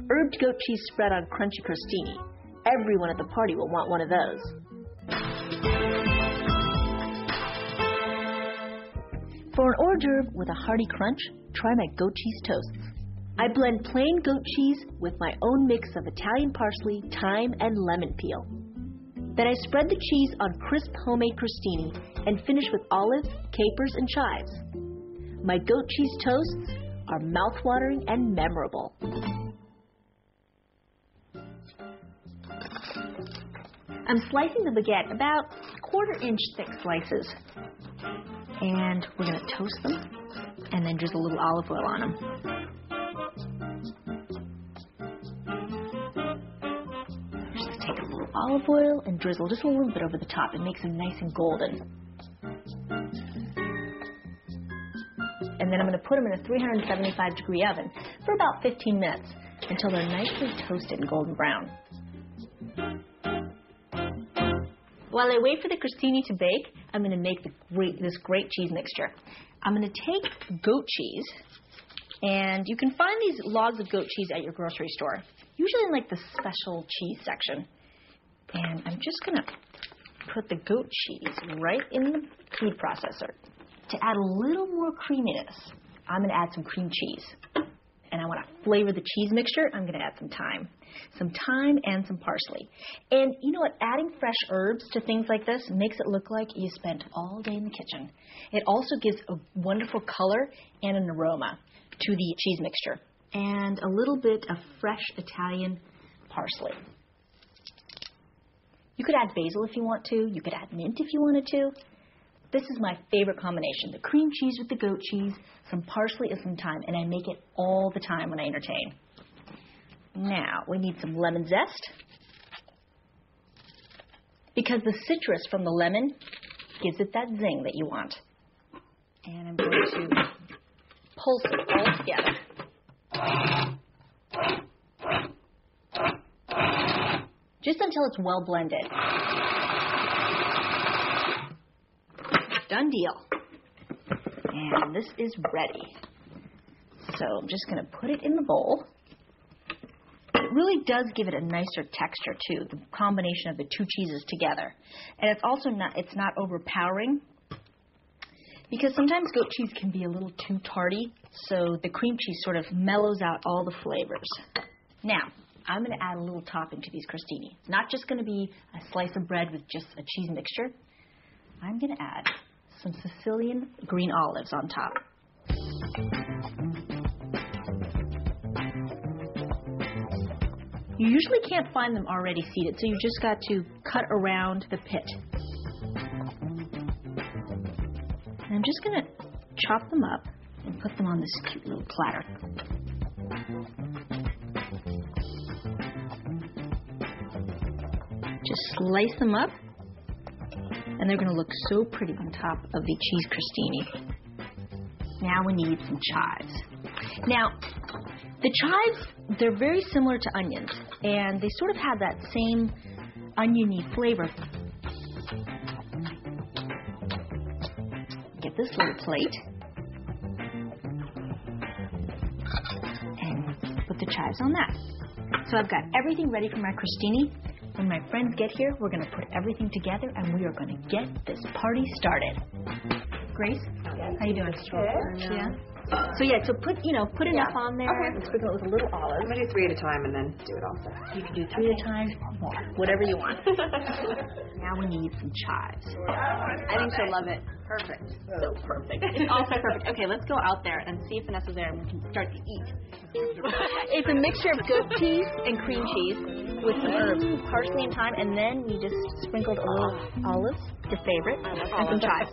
Herbed goat cheese spread on crunchy crostini. Everyone at the party will want one of those. For an hors d'oeuvre with a hearty crunch, try my goat cheese toasts. I blend plain goat cheese with my own mix of Italian parsley, thyme, and lemon peel. Then I spread the cheese on crisp homemade crostini and finish with olives, capers, and chives. My goat cheese toasts are mouth-watering and memorable. I'm slicing the baguette about 1/4-inch thick slices. And we're going to toast them and then drizzle a little olive oil on them. Just take a little olive oil and drizzle just a little bit over the top. It makes them nice and golden. And then I'm going to put them in a 375-degree oven for about 15 minutes until they're nicely toasted and golden brown. While I wait for the crostini to bake, I'm going to make this great cheese mixture. I'm going to take goat cheese, and you can find these logs of goat cheese at your grocery store, usually in like the special cheese section. And I'm just going to put the goat cheese right in the food processor. To add a little more creaminess, I'm going to add some cream cheese. And I want to flavor the cheese mixture. I'm going to add some thyme and some parsley. And you know what? Adding fresh herbs to things like this makes it look like you spent all day in the kitchen. It also gives a wonderful color and an aroma to the cheese mixture. And a little bit of fresh Italian parsley. You could add basil if you want to. You could add mint if you wanted to. This is my favorite combination, the cream cheese with the goat cheese, some parsley and some thyme, and I make it all the time when I entertain. Now, we need some lemon zest, because the citrus from the lemon gives it that zing that you want. And I'm going to pulse it all together. Just until it's well blended. Done deal. And this is ready. So I'm just going to put it in the bowl. It really does give it a nicer texture too, the combination of the two cheeses together. And it's also not overpowering, because sometimes goat cheese can be a little too tarty, so the cream cheese sort of mellows out all the flavors. Now, I'm going to add a little topping to these crostini. It's not just going to be a slice of bread with just a cheese mixture. I'm going to add some Sicilian green olives on top. You usually can't find them already seeded, so you just got to cut around the pit. And I'm just going to chop them up and put them on this cute little platter. Just slice them up, and they're going to look so pretty on top of the cheese crostini. Now we need some chives. Now, the chives, they're very similar to onions, and they sort of have that same oniony flavor. Get this little plate and put the chives on that. So I've got everything ready for my crostini. When my friends get here, we're going to put everything together, and we are going to get this party started. Grace, how you doing? Good. Yeah. So put enough on there. Okay. And sprinkle it with a little olive. I'm gonna do 3 at a time and then do it all. You can do 3 at a time or more, whatever you want. Now we need some chives. I think she'll love it. Perfect. So perfect. It's also perfect. Okay, let's go out there and see if Vanessa's there, and we can start to eat. It's a mixture of goat cheese and cream cheese with some herbs, parsley and thyme, and then we just sprinkled a little olives, your favorite, and some chives.